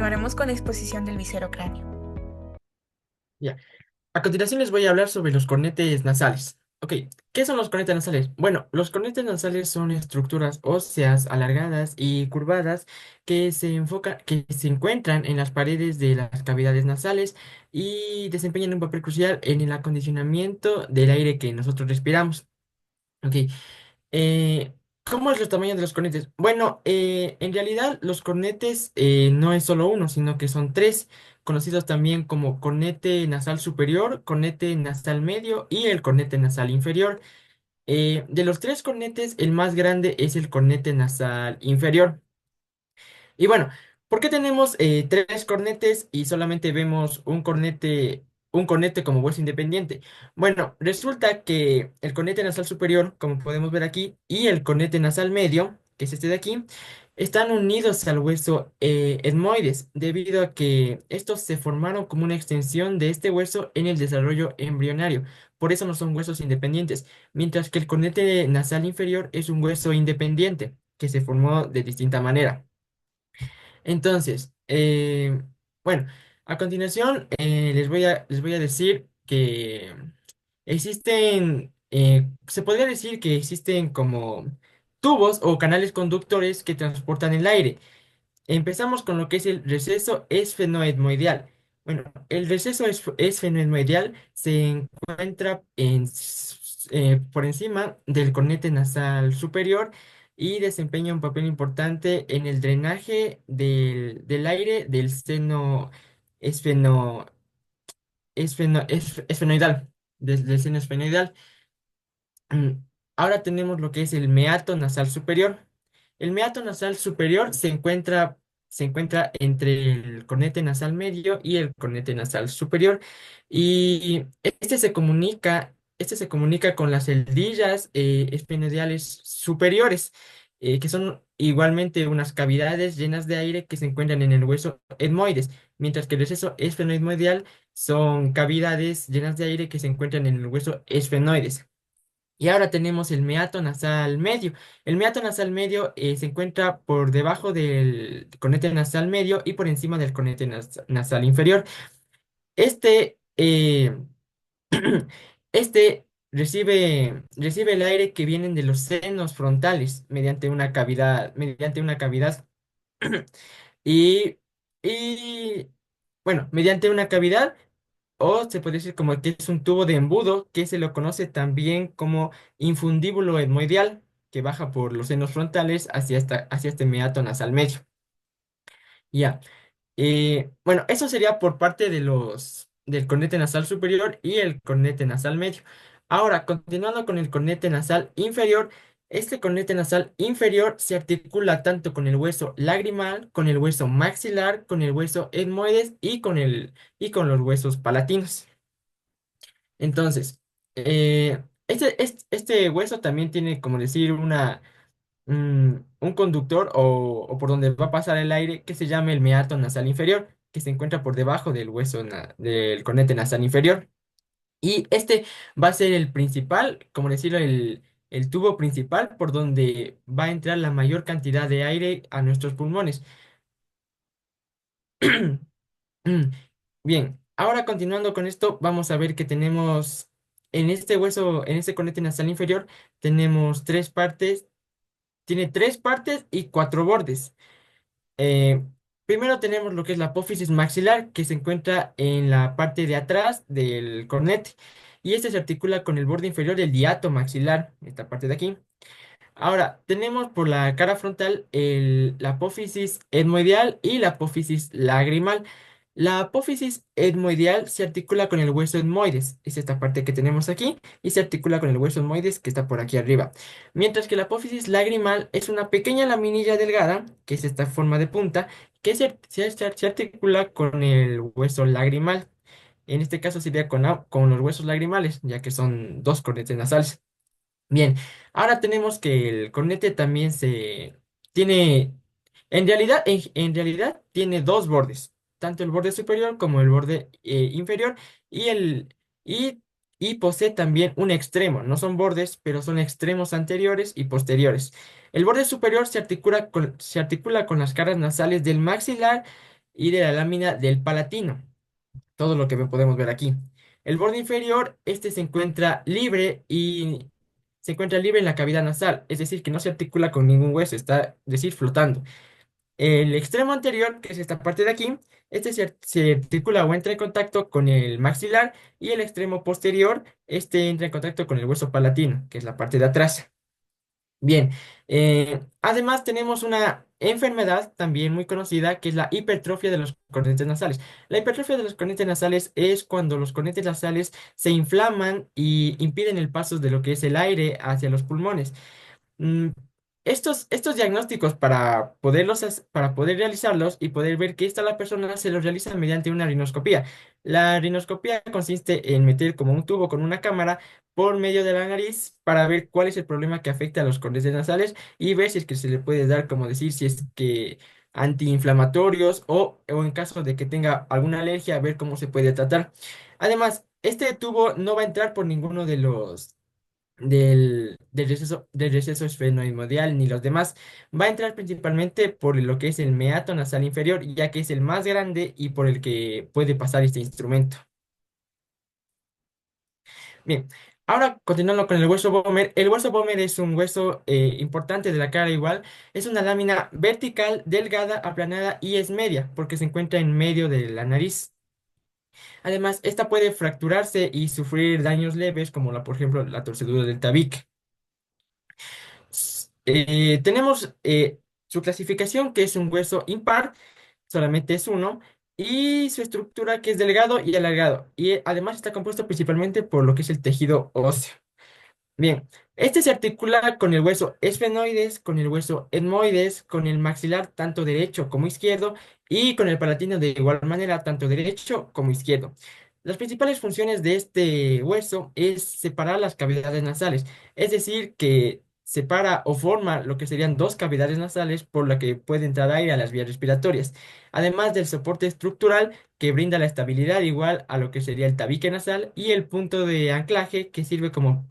continuaremos con la exposición del viscerocráneo. Ya. A continuación les voy a hablar sobre los cornetes nasales. Ok, ¿qué son los cornetes nasales? Bueno, los cornetes nasales son estructuras óseas alargadas y curvadas que se encuentran en las paredes de las cavidades nasales y desempeñan un papel crucial en el acondicionamiento del aire que nosotros respiramos. Ok, eh, ¿cómo es los tamaños de los cornetes? Bueno, en realidad los cornetes no es solo uno, sino que son tres, conocidos también como cornete nasal superior, cornete nasal medio y el cornete nasal inferior. De los tres cornetes, el más grande es el cornete nasal inferior. Y bueno, ¿por qué tenemos tres cornetes y solamente vemos un cornete como hueso independiente? Bueno, resulta que el cornete nasal superior, como podemos ver aquí, y el cornete nasal medio, que es este de aquí, están unidos al hueso etmoides, debido a que estos se formaron como una extensión de este hueso en el desarrollo embrionario. Por eso no son huesos independientes, mientras que el cornete nasal inferior es un hueso independiente, que se formó de distinta manera. Entonces, bueno, a continuación les voy a decir que existen, se podría decir que existen como tubos o canales conductores que transportan el aire. Empezamos con lo que es el receso esfenoidmoideal. Bueno, el receso esfenoidmoideal se encuentra por encima del cornete nasal superior y desempeña un papel importante en el drenaje del aire del seno esfeno, esfenoidal, del seno esfenoidal. Mm, Ahora tenemos lo que es el meato nasal superior. El meato nasal superior se encuentra entre el cornete nasal medio y el cornete nasal superior. Y este se comunica con las celdillas esfenoidales superiores, que son igualmente unas cavidades llenas de aire que se encuentran en el hueso etmoides, mientras que el receso esfenoidmoideal son cavidades llenas de aire que se encuentran en el hueso esfenoides. Y ahora tenemos el meato nasal medio. El meato nasal medio se encuentra por debajo del conete nasal medio y por encima del conete nasal inferior. Este, este recibe el aire que vienen de los senos frontales mediante una cavidad y, y mediante una cavidad, o se puede decir como que es un tubo de embudo, que se lo conoce también como infundíbulo etmoideal, que baja por los senos frontales hacia este meato nasal medio. Ya. Bueno, eso sería por parte del cornete nasal superior y el cornete nasal medio. Ahora, continuando con el cornete nasal inferior, este cornete nasal inferior se articula tanto con el hueso lagrimal, con el hueso maxilar, con el hueso etmoides y con los huesos palatinos. Entonces, este hueso también tiene, como decir, un conductor o por donde va a pasar el aire que se llama el meato nasal inferior, que se encuentra por debajo del del cornete nasal inferior. Y este va a ser el principal, como decirlo, el tubo principal por donde va a entrar la mayor cantidad de aire a nuestros pulmones. Mm, Bien, ahora continuando con esto, vamos a ver que tenemos en este hueso, en este conete nasal inferior, tenemos tres partes, tiene tres partes y cuatro bordes. Eh, Primero tenemos lo que es la apófisis maxilar, que se encuentra en la parte de atrás del cornete, y este se articula con el borde inferior del diato maxilar, esta parte de aquí. Ahora, tenemos por la cara frontal la apófisis etmoideal y la apófisis lagrimal. La apófisis etmoideal se articula con el hueso etmoides, es esta parte que tenemos aquí, y se articula con el hueso etmoides que está por aquí arriba. Mientras que la apófisis lagrimal es una pequeña laminilla delgada, que es esta forma de punta, que se articula con el hueso lagrimal. En este caso sería con los huesos lagrimales, ya que son dos cornetes nasales. Bien, ahora tenemos que el cornete también se tiene, en realidad tiene dos bordes, tanto el borde superior como el borde inferior, y y, y posee también un extremo. No son bordes, pero son extremos anteriores y posteriores. El borde superior se articula con las caras nasales del maxilar y de la lámina del palatino, todo lo que podemos ver aquí. El borde inferior, este se encuentra libre y se encuentra libre en la cavidad nasal, es decir, que no se articula con ningún hueso, está, es decir, flotando. El extremo anterior, que es esta parte de aquí, este se articula o entra en contacto con el maxilar y el extremo posterior, este entra en contacto con el hueso palatino, que es la parte de atrás. Bien, además tenemos una enfermedad también muy conocida que es la hipertrofia de los cornetes nasales. La hipertrofia de los cornetes nasales es cuando los cornetes nasales se inflaman y impiden el paso de lo que es el aire hacia los pulmones. Mm, estos diagnósticos para poder realizarlos y poder ver que está la persona se los realiza mediante una rinoscopía. La rinoscopía consiste en meter como un tubo con una cámara por medio de la nariz para ver cuál es el problema que afecta a los cornetes nasales y ver si es que se le puede dar, como decir, si es que antiinflamatorios o en caso de que tenga alguna alergia, ver cómo se puede tratar. Además, este tubo no va a entrar por ninguno de los del receso esfenoidal ni los demás, va a entrar principalmente por lo que es el meato nasal inferior, ya que es el más grande y por el que puede pasar este instrumento. Bien, ahora continuando con el hueso Bomer, el hueso Bomer es un hueso importante de la cara igual, es una lámina vertical, delgada, aplanada y es media, porque se encuentra en medio de la nariz. Además, esta puede fracturarse y sufrir daños leves, como por ejemplo la torcedura del tabique. Tenemos su clasificación, que es un hueso impar, solamente es uno, y su estructura, que es delgado y alargado. Y además está compuesto principalmente por lo que es el tejido óseo. Bien, este se articula con el hueso esfenoides, con el hueso etmoides, con el maxilar tanto derecho como izquierdo y con el palatino de igual manera tanto derecho como izquierdo. Las principales funciones de este hueso es separar las cavidades nasales, es decir, que separa o forma lo que serían dos cavidades nasales por la que puede entrar aire a las vías respiratorias, además del soporte estructural que brinda la estabilidad igual a lo que sería el tabique nasal y el punto de anclaje que sirve como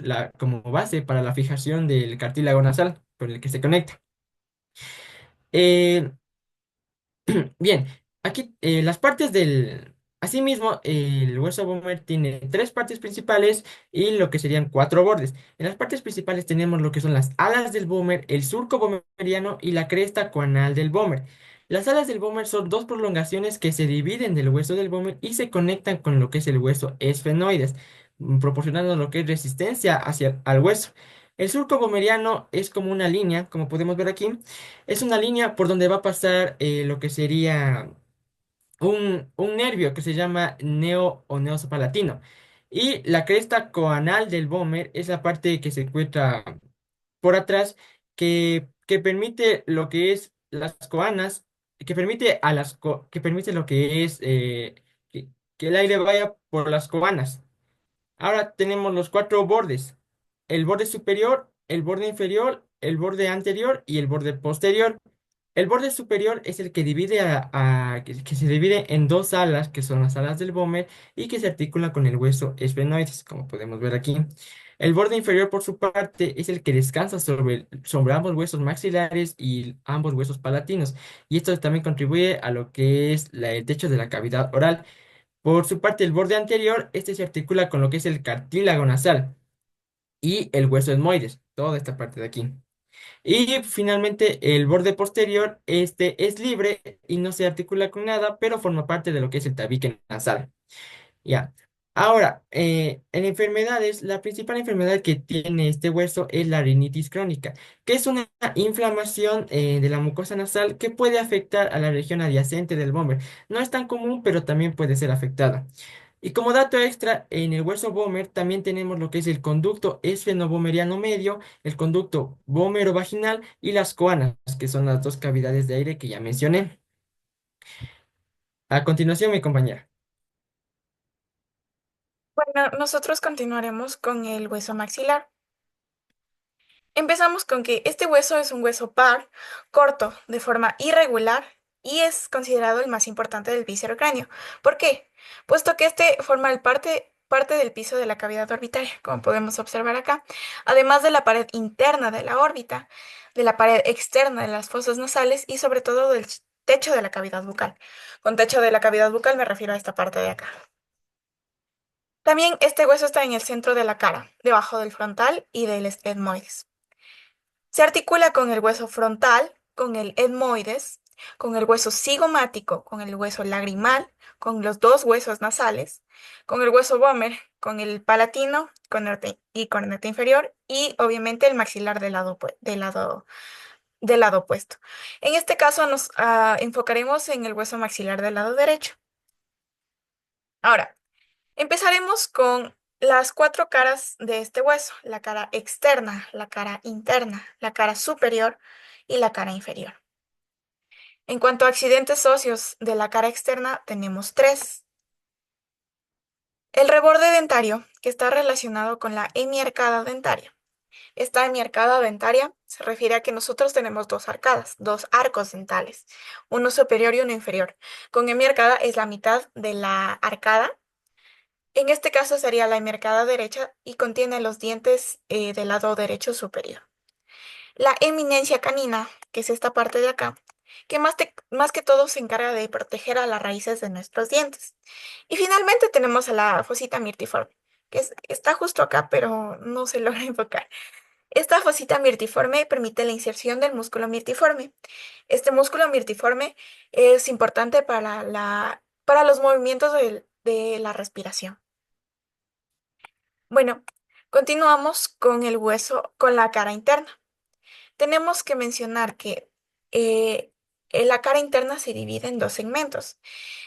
base para la fijación del cartílago nasal con el que se conecta. Eh, Bien, aquí las partes del... Asimismo, el hueso Bomer tiene tres partes principales y lo que serían cuatro bordes. En las partes principales tenemos lo que son las alas del Bomer, el surco bomeriano y la cresta coanal del Bomer. Las alas del Bomer son dos prolongaciones que se dividen del hueso del Bomer y se conectan con lo que es el hueso esfenoides, proporcionando lo que es resistencia hacia al hueso. El surco bomeriano es como una línea, como podemos ver aquí, es una línea por donde va a pasar lo que sería un nervio que se llama neo o neosopalatino. Y la cresta coanal del Bomer es la parte que se encuentra por atrás que permite lo que es las coanas, que permite que permite lo que es que el aire vaya por las coanas. Ahora tenemos los cuatro bordes, el borde superior, el borde inferior, el borde anterior y el borde posterior. El borde superior es el que divide que se divide en dos alas, que son las alas del Bomer, y que se articula con el hueso esfenoides, como podemos ver aquí. El borde inferior, por su parte, es el que descansa sobre ambos huesos maxilares y ambos huesos palatinos, y esto también contribuye a lo que es el techo de la cavidad oral. Por su parte, el borde anterior, este se articula con lo que es el cartílago nasal y el hueso etmoides, toda esta parte de aquí. Y finalmente el borde posterior, este es libre y no se articula con nada, pero forma parte de lo que es el tabique nasal. Ya. Ahora, en enfermedades, la principal enfermedad que tiene este hueso es la rinitis crónica, que es una inflamación de la mucosa nasal que puede afectar a la región adyacente del Bomer. No es tan común, pero también puede ser afectada. Y como dato extra, en el hueso Bomer también tenemos lo que es el conducto esfenobomeriano medio, el conducto vaginal y las coanas, que son las dos cavidades de aire que ya mencioné. A continuación, mi compañera. Bueno, nosotros continuaremos con el hueso maxilar. Empezamos con que este hueso es un hueso par, corto, de forma irregular y es considerado el más importante del viscerocráneo. ¿Por qué? Puesto que este forma parte del piso de la cavidad orbitaria, como podemos observar acá, además de la pared interna de la órbita, de la pared externa de las fosas nasales y sobre todo techo de la cavidad bucal. Con techo de la cavidad bucal me refiero a esta parte de acá. También este hueso está en el centro de la cara, debajo del frontal y del etmoides. Se articula con el hueso frontal, con el etmoides, con el hueso cigomático, con el hueso lagrimal, con los dos huesos nasales, con el hueso vomer, con el palatino y corneta inferior y obviamente el maxilar del lado opuesto. En este caso nos enfocaremos en el hueso maxilar del lado derecho. Ahora, empezaremos con las cuatro caras de este hueso, la cara externa, la cara interna, la cara superior y la cara inferior. En cuanto a accidentes óseos de la cara externa, tenemos tres. El reborde dentario, que está relacionado con la hemiarcada dentaria. Esta hemiarcada dentaria se refiere a que nosotros tenemos dos arcadas, dos arcos dentales, uno superior y uno inferior. Con hemiarcada es la mitad de la arcada. En este caso sería la hemiarcada derecha y contiene los dientes del lado derecho superior. La eminencia canina, que es esta parte de acá, que más que todo se encarga de proteger a las raíces de nuestros dientes. Y finalmente tenemos a la fosita mirtiforme, está justo acá, pero no se logra enfocar. Esta fosita mirtiforme permite la inserción del músculo mirtiforme. Este músculo mirtiforme es importante para los movimientos de la respiración. Bueno, continuamos con el hueso, con la cara interna. Tenemos que mencionar que eh, la cara interna se divide en dos segmentos,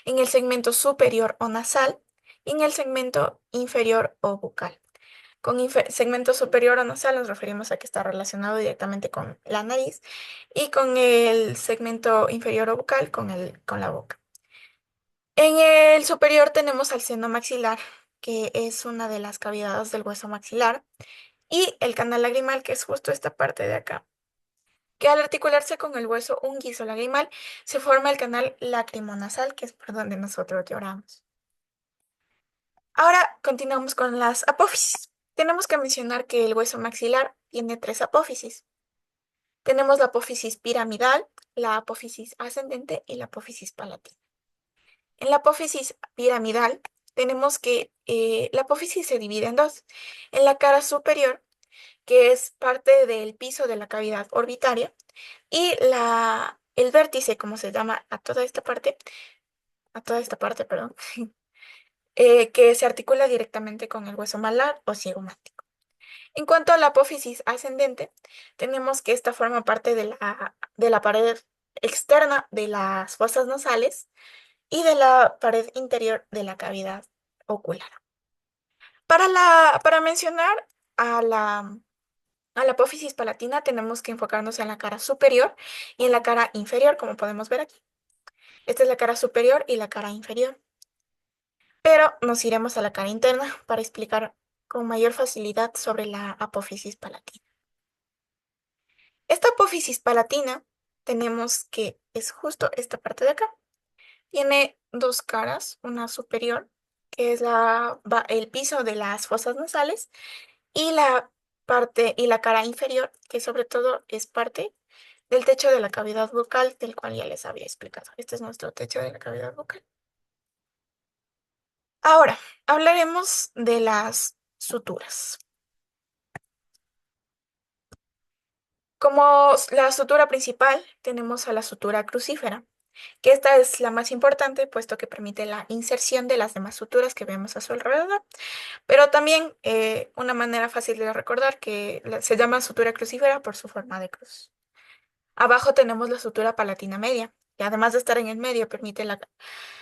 en el segmento superior o nasal y en el segmento inferior o bucal. Con segmento superior o nasal nos referimos a que está relacionado directamente con la nariz y con el segmento inferior o bucal con la boca. En el superior tenemos al seno maxilar, que es una de las cavidades del hueso maxilar, y el canal lagrimal, que es justo esta parte de acá, que al articularse con el hueso unguizo lagrimal se forma el canal lacrimonasal, que es por donde nosotros lloramos. Ahora continuamos con las apófisis. Tenemos que mencionar que el hueso maxilar tiene tres apófisis. Tenemos la apófisis piramidal, la apófisis ascendente y la apófisis palatina. En la apófisis piramidal tenemos que la apófisis se divide en dos. En la cara superior, que es parte del piso de la cavidad orbitaria, y el vértice, como se llama a toda esta parte, perdón, que se articula directamente con el hueso malar o cigomático. En cuanto a la apófisis ascendente, tenemos que esta forma parte de la pared externa de las fosas nasales y de la pared interior de la cavidad ocular. Para mencionar a a la apófisis palatina, tenemos que enfocarnos en la cara superior y en la cara inferior, como podemos ver aquí. Esta es la cara superior y la cara inferior. Pero nos iremos a la cara interna para explicar con mayor facilidad sobre la apófisis palatina. Esta apófisis palatina tenemos que es justo esta parte de acá. Tiene dos caras, una superior, que es el piso de las fosas nasales, y la cara inferior, que sobre todo es parte del techo de la cavidad bucal, del cual ya les había explicado. Este es nuestro techo de la cavidad bucal. Ahora, hablaremos de las suturas. Como la sutura principal, tenemos a la sutura crucífera, que esta es la más importante, puesto que permite la inserción de las demás suturas que vemos a su alrededor. Pero también una manera fácil de recordar que se llama sutura crucífera por su forma de cruz. Abajo tenemos la sutura palatina media, que además de estar en el medio, permite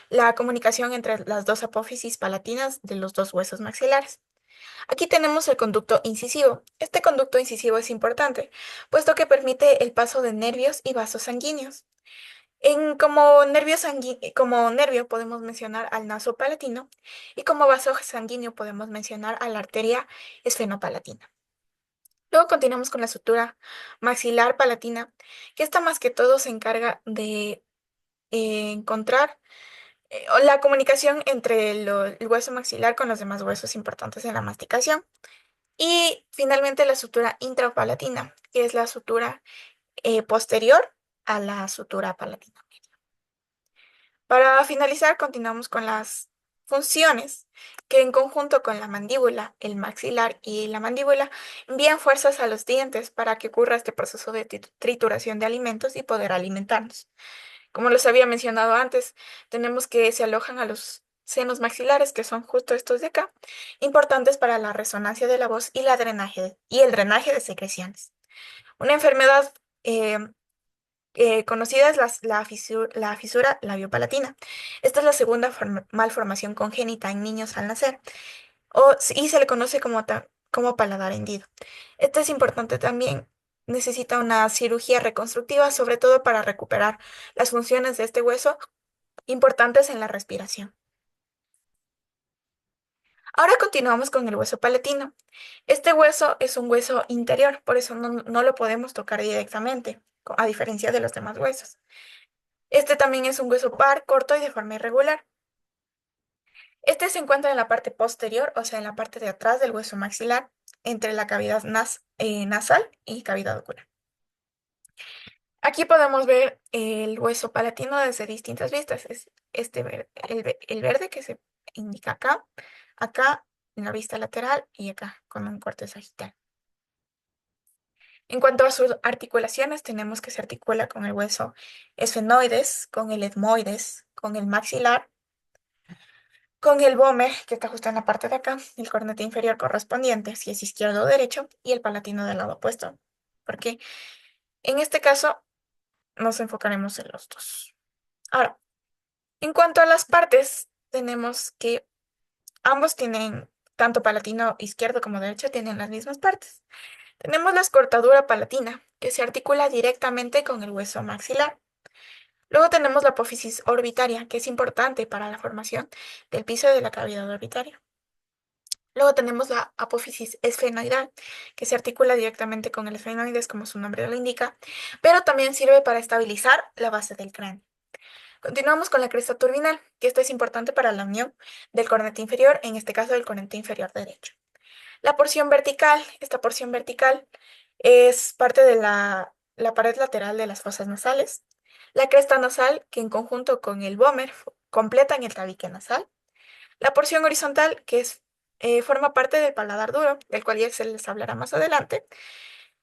la comunicación entre las dos apófisis palatinas de los dos huesos maxilares. Aquí tenemos el conducto incisivo. Este conducto incisivo es importante, puesto que permite el paso de nervios y vasos sanguíneos. Como nervio podemos mencionar al naso palatino y como vaso sanguíneo podemos mencionar a la arteria esfenopalatina. Luego continuamos con la sutura maxilar palatina, que esta más que todo se encarga de encontrar la comunicación entre el hueso maxilar con los demás huesos importantes en la masticación. Y finalmente la sutura intrapalatina, que es la sutura posterior a la sutura palatina. Para finalizar, continuamos con las funciones que en conjunto con la mandíbula, el maxilar y la mandíbula envían fuerzas a los dientes para que ocurra este proceso de trituración de alimentos y poder alimentarnos. Como les había mencionado antes, tenemos que se alojan a los senos maxilares, que son justo estos de acá, importantes para la resonancia de la voz y y el drenaje de secreciones. Una enfermedad eh, conocida es la fisura labiopalatina. Esta es la segunda malformación congénita en niños al nacer y se le conoce como paladar hendido. Este es importante también. Necesita una cirugía reconstructiva, sobre todo para recuperar las funciones de este hueso importantes en la respiración. Ahora continuamos con el hueso palatino. Este hueso es un hueso interior, por eso no lo podemos tocar directamente, a diferencia de los demás huesos. Este también es un hueso par, corto y de forma irregular. Este se encuentra en la parte posterior, o sea, en la parte de atrás del hueso maxilar, entre la cavidad nasal y cavidad ocular. Aquí podemos ver el hueso palatino desde distintas vistas. Es el verde que se indica acá, acá en la vista lateral y acá con un corte sagital. En cuanto a sus articulaciones, tenemos que se articula con el hueso esfenoides, con el etmoides, con el maxilar, con el vómer, que está justo en la parte de acá, el cornete inferior correspondiente, si es izquierdo o derecho, y el palatino del lado opuesto. Porque en este caso nos enfocaremos en los dos. Ahora, en cuanto a las partes, tenemos que ambos tienen, tanto palatino izquierdo como derecho, tienen las mismas partes. Tenemos la escortadura palatina, que se articula directamente con el hueso maxilar. Luego tenemos la apófisis orbitaria, que es importante para la formación del piso de la cavidad orbitaria. Luego tenemos la apófisis esfenoidal, que se articula directamente con el esfenoides, como su nombre lo indica, pero también sirve para estabilizar la base del cráneo. Continuamos con la cresta turbinal, que esto es importante para la unión del cornete inferior, en este caso del cornete inferior derecho. La porción vertical, esta porción vertical es parte de la pared lateral de las fosas nasales. La cresta nasal, que en conjunto con el vómer completan el tabique nasal. La porción horizontal, forma parte del paladar duro, del cual ya se les hablará más adelante.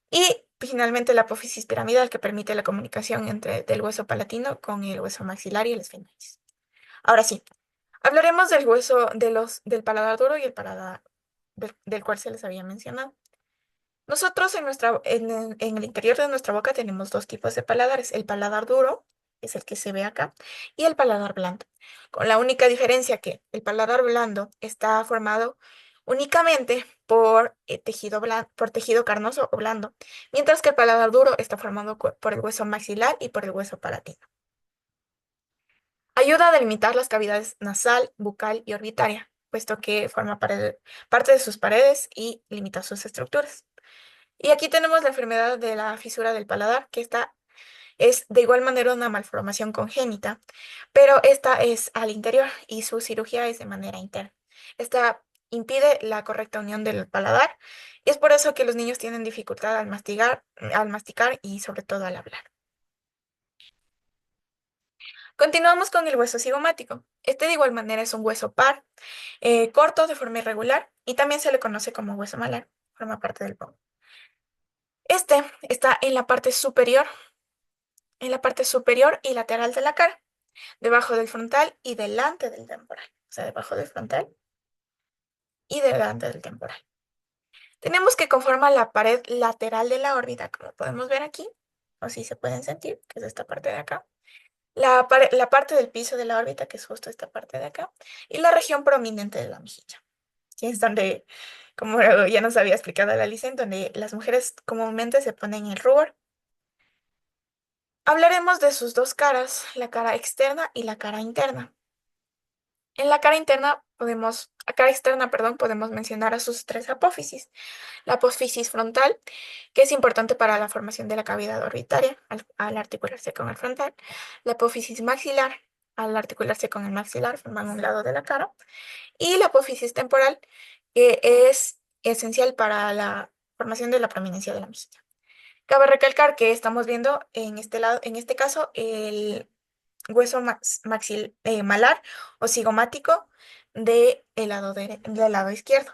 Y finalmente la apófisis piramidal, que permite la comunicación entre del hueso palatino con el hueso maxilar y el esfenoides. Ahora sí, hablaremos del hueso del paladar duro y el paladar del cual se les había mencionado. Nosotros en el interior de nuestra boca tenemos dos tipos de paladares, el paladar duro, que es el que se ve acá, y el paladar blando, con la única diferencia que el paladar blando está formado únicamente por por tejido carnoso o blando, mientras que el paladar duro está formado por el hueso maxilar y por el hueso palatino. Ayuda a delimitar las cavidades nasal, bucal y orbitaria, puesto que forma parte de sus paredes y limita sus estructuras. Y aquí tenemos la enfermedad de la fisura del paladar, que esta es de igual manera una malformación congénita, pero esta es al interior y su cirugía es de manera interna. Esta impide la correcta unión del paladar y es por eso que los niños tienen dificultad al masticar y sobre todo al hablar. Continuamos con el hueso cigomático. Este de igual manera es un hueso par, corto de forma irregular y también se le conoce como hueso malar, forma parte del pómulo. Este está en la parte superior y lateral de la cara, debajo del frontal y delante del temporal. O sea, debajo del frontal y delante del temporal. Tenemos que conformar la pared lateral de la órbita, como podemos ver aquí, o si se pueden sentir, que es esta parte de acá. La parte del piso de la órbita, que es justo esta parte de acá, y la región prominente de la mejilla, que es donde, como ya nos había explicado la Alicia, en donde las mujeres comúnmente se ponen el rubor. Hablaremos de sus dos caras, la cara externa y la cara interna. En la cara externa, perdón, podemos mencionar a sus tres apófisis. La apófisis frontal, que es importante para la formación de la cavidad orbitaria al articularse con el frontal. La apófisis maxilar, al articularse con el maxilar, forman un lado de la cara. Y la apófisis temporal, que es esencial para la formación de la prominencia de la mejilla. Cabe recalcar que estamos viendo en este lado, en este caso, hueso malar o cigomático del lado izquierdo.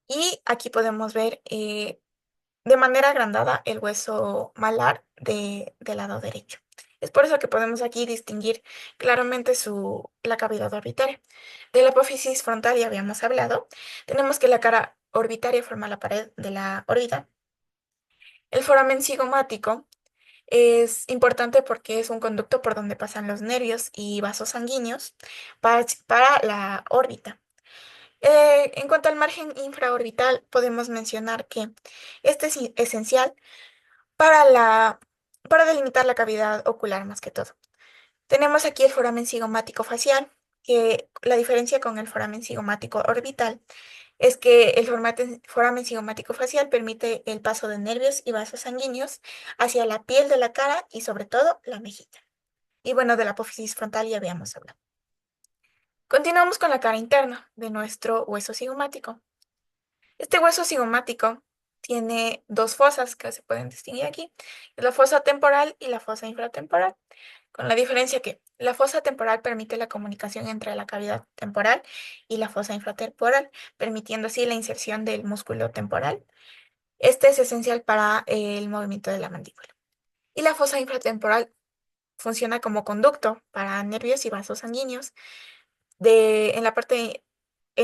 Y aquí podemos ver de manera agrandada el hueso malar del lado derecho. Es por eso que podemos aquí distinguir claramente la cavidad orbitaria. De la apófisis frontal ya habíamos hablado. Tenemos que la cara orbitaria forma la pared de la órbita. El foramen cigomático es importante porque es un conducto por donde pasan los nervios y vasos sanguíneos para la órbita. En cuanto al margen infraorbital, podemos mencionar que este es esencial para para delimitar la cavidad ocular más que todo. Tenemos aquí el foramen cigomático facial, que la diferencia con el foramen cigomático orbital es que el foramen cigomático facial permite el paso de nervios y vasos sanguíneos hacia la piel de la cara y sobre todo la mejilla. Y bueno, de la apófisis frontal ya habíamos hablado. Continuamos con la cara interna de nuestro hueso cigomático. Este hueso cigomático tiene dos fosas que se pueden distinguir aquí, la fosa temporal y la fosa infratemporal, con la diferencia que la fosa temporal permite la comunicación entre la cavidad temporal y la fosa infratemporal, permitiendo así la inserción del músculo temporal. Este es esencial para el movimiento de la mandíbula. Y la fosa infratemporal funciona como conducto para nervios y vasos sanguíneos en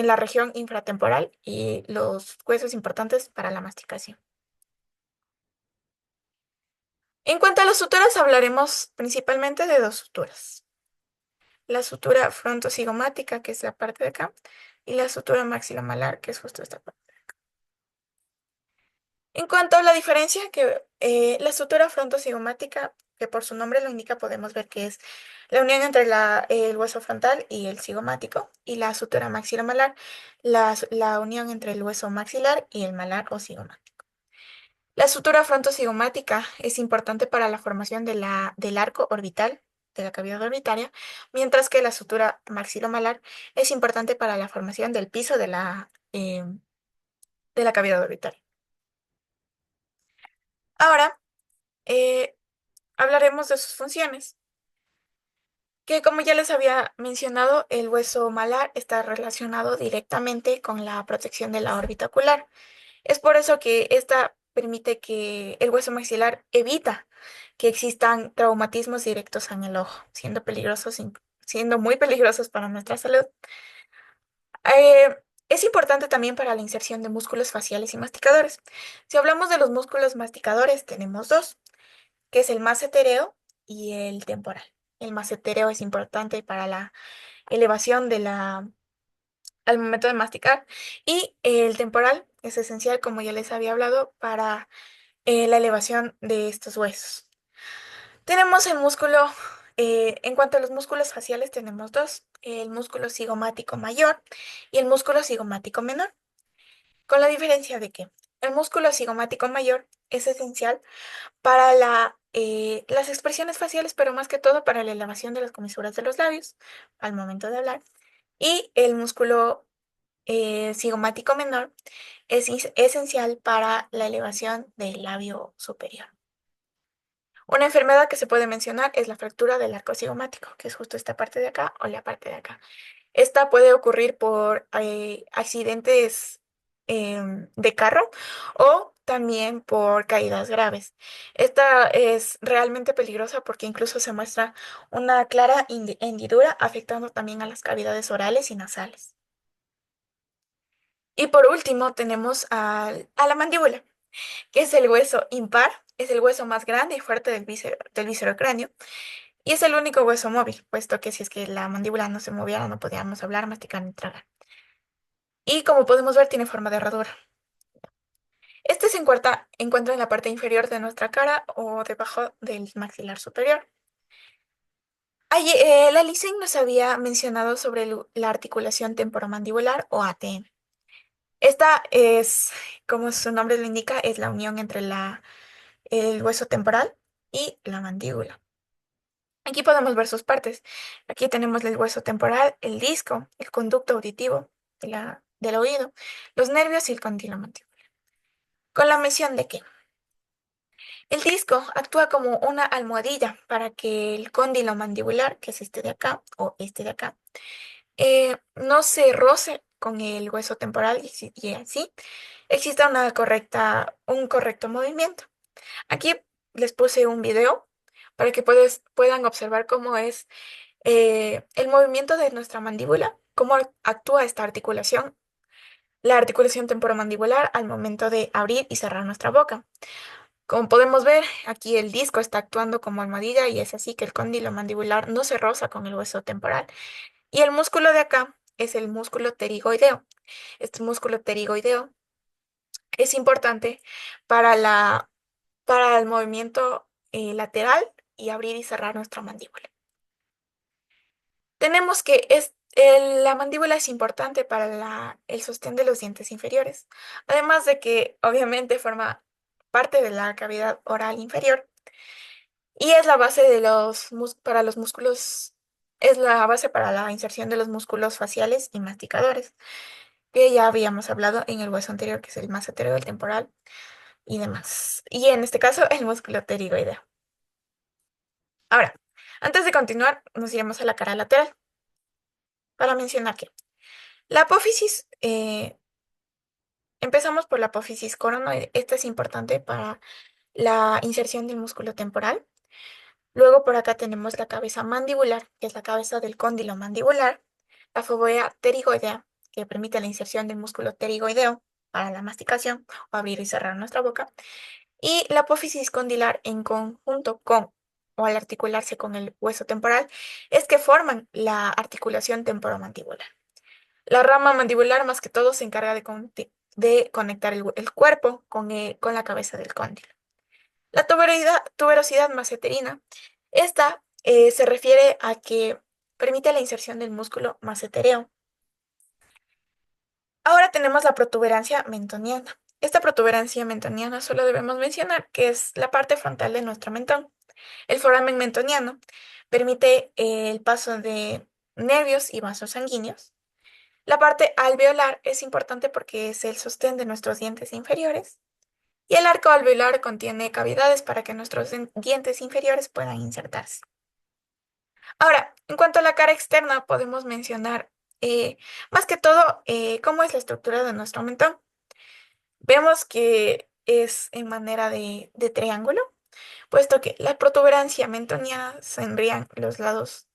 la región infratemporal y los huesos importantes para la masticación. En cuanto a las suturas, hablaremos principalmente de dos suturas. La sutura frontocigomática, que es la parte de acá, y la sutura maxilomalar, que es justo esta parte. En cuanto a la diferencia, que la sutura frontocigomática, que por su nombre lo indica, podemos ver que es la unión entre el hueso frontal y el cigomático, y la sutura maxilomalar, la unión entre el hueso maxilar y el malar o cigomático. La sutura frontocigomática es importante para la formación del arco orbital, de la cavidad orbitaria, mientras que la sutura maxilomalar es importante para la formación del piso de la cavidad orbitaria. Ahora, eh, hablaremos de sus funciones, que como ya les había mencionado, el hueso malar está relacionado directamente con la protección de la órbita ocular. Es por eso que esta permite que el hueso maxilar evita que existan traumatismos directos en el ojo, siendo muy peligrosos para nuestra salud. Eh, es importante también para la inserción de músculos faciales y masticadores. Si hablamos de los músculos masticadores, tenemos dos, que es el masetereo y el temporal. El masetereo es importante para la elevación al momento de masticar y el temporal es esencial, como ya les había hablado, para la elevación de estos huesos. Tenemos en cuanto a los músculos faciales, tenemos dos, el músculo cigomático mayor y el músculo cigomático menor, con la diferencia de que el músculo cigomático mayor es esencial para las expresiones faciales, pero más que todo para la elevación de las comisuras de los labios al momento de hablar. Y el músculo cigomático menor es esencial para la elevación del labio superior. Una enfermedad que se puede mencionar es la fractura del arco cigomático, que es justo esta parte de acá o la parte de acá. Esta puede ocurrir por accidentes de carro o también por caídas graves. Esta es realmente peligrosa porque incluso se muestra una clara hendidura afectando también a las cavidades orales y nasales. Y por último tenemos a la mandíbula, que es el hueso impar, es el hueso más grande y fuerte del viscerocráneo y es el único hueso móvil, puesto que si es que la mandíbula no se moviera no podíamos hablar, masticar ni tragar. Y como podemos ver tiene forma de herradura. Este encuentra en la parte inferior de nuestra cara o debajo del maxilar superior. La Lising nos había mencionado sobre la articulación temporomandibular o ATM. Esta es, como su nombre lo indica, es la unión entre el hueso temporal y la mandíbula. Aquí podemos ver sus partes. Aquí tenemos el hueso temporal, el disco, el conducto auditivo del oído, los nervios y el condilo mandíbular. Con la mención de que El disco actúa como una almohadilla para que el cóndilo mandibular, que es este de acá o este de acá, no se roce con el hueso temporal y así exista un correcto movimiento. Aquí les puse un video para que puedan observar cómo es el movimiento de nuestra mandíbula, cómo actúa esta articulación, la articulación temporomandibular al momento de abrir y cerrar nuestra boca. Como podemos ver, aquí el disco está actuando como almohadilla y es así que el cóndilo mandibular no se roza con el hueso temporal. Y el músculo de acá es el músculo pterigoideo. Este músculo pterigoideo es importante para para el movimiento lateral y abrir y cerrar nuestra mandíbula. Tenemos que la mandíbula es importante para el sostén de los dientes inferiores, además de que obviamente forma parte de la cavidad oral inferior y es la base de para los músculos, es la base para la inserción de los músculos faciales y masticadores, que ya habíamos hablado en el hueso anterior, que es el massetero, el temporal y demás. Y en este caso, el músculo pterigoideo. Ahora, antes de continuar, nos iremos a la cara lateral para mencionar que la apófisis, empezamos por la apófisis coronoide. Esta es importante para la inserción del músculo temporal. Luego por acá tenemos la cabeza mandibular, que es la cabeza del cóndilo mandibular. La fovea pterigoidea, que permite la inserción del músculo pterigoideo para la masticación o abrir y cerrar nuestra boca. Y la apófisis condilar en conjunto con o al articularse con el hueso temporal es que forman la articulación temporomandibular. La rama mandibular más que todo se encarga de conectar el cuerpo con la cabeza del cóndilo. La tuberosidad masseterina, esta se refiere a que permite la inserción del músculo massetereo. Ahora tenemos la protuberancia mentoniana. Esta protuberancia mentoniana solo debemos mencionar que es la parte frontal de nuestro mentón. El foramen mentoniano permite el paso de nervios y vasos sanguíneos. La parte alveolar es importante porque es el sostén de nuestros dientes inferiores. Y el arco alveolar contiene cavidades para que nuestros dientes inferiores puedan insertarse. Ahora, en cuanto a la cara externa, podemos mencionar más que todo cómo es la estructura de nuestro mentón. Vemos que es en manera de triángulo, puesto que la protuberancia mentoniana tendrían los lados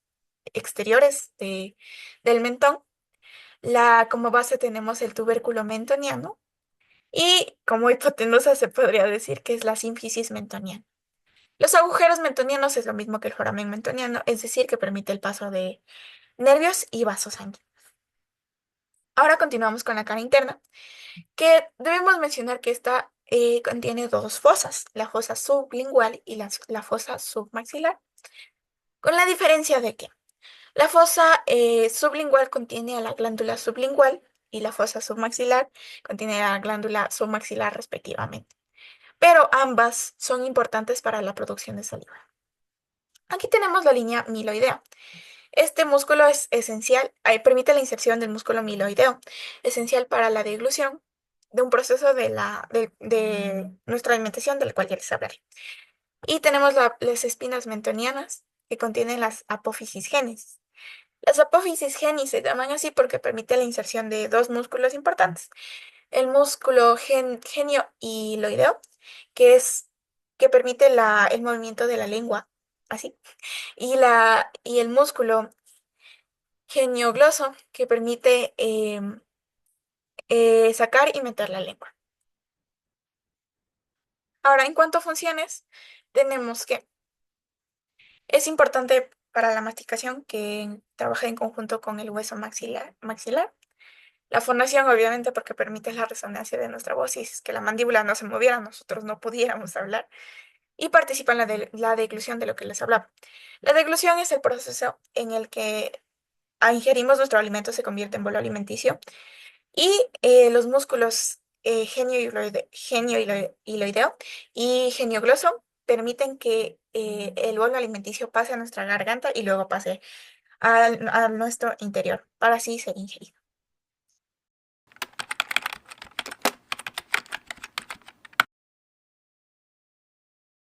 exteriores del mentón. Como base tenemos el tubérculo mentoniano y como hipotenusa se podría decir que es la sínfisis mentoniana. Los agujeros mentonianos es lo mismo que el foramen mentoniano, es decir, que permite el paso de nervios y vasos sanguíneos. Ahora continuamos con la cara interna, que debemos mencionar que esta contiene dos fosas, la fosa sublingual y la fosa submaxilar, con la diferencia de que la fosa sublingual contiene a la glándula sublingual y la fosa submaxilar contiene a la glándula submaxilar respectivamente, pero ambas son importantes para la producción de saliva. Aquí tenemos la línea miloidea. Este músculo es esencial, permite la inserción del músculo miloideo, esencial para la deglución de un proceso de nuestra alimentación del cual ya les hablaré. Y tenemos las espinas mentonianas que contienen las apófisis genis. Las apófisis genis se llaman así porque permite la inserción de dos músculos importantes. El músculo genio hiloideo, que permite el movimiento de la lengua, así, y el músculo geniogloso, que permite sacar y meter la lengua. Ahora, en cuanto a funciones, tenemos que es importante para la masticación que trabaje en conjunto con el hueso maxilar. La fonación, obviamente, porque permite la resonancia de nuestra voz y si es que la mandíbula no se moviera, nosotros no pudiéramos hablar. Y participa en la deglución de lo que les hablaba. La deglución es el proceso en el que ingerimos nuestro alimento, se convierte en bolo alimenticio. Y los músculos genio hiloideo y geniogloso permiten que el bolo alimenticio pase a nuestra garganta y luego pase a nuestro interior para así ser ingerido.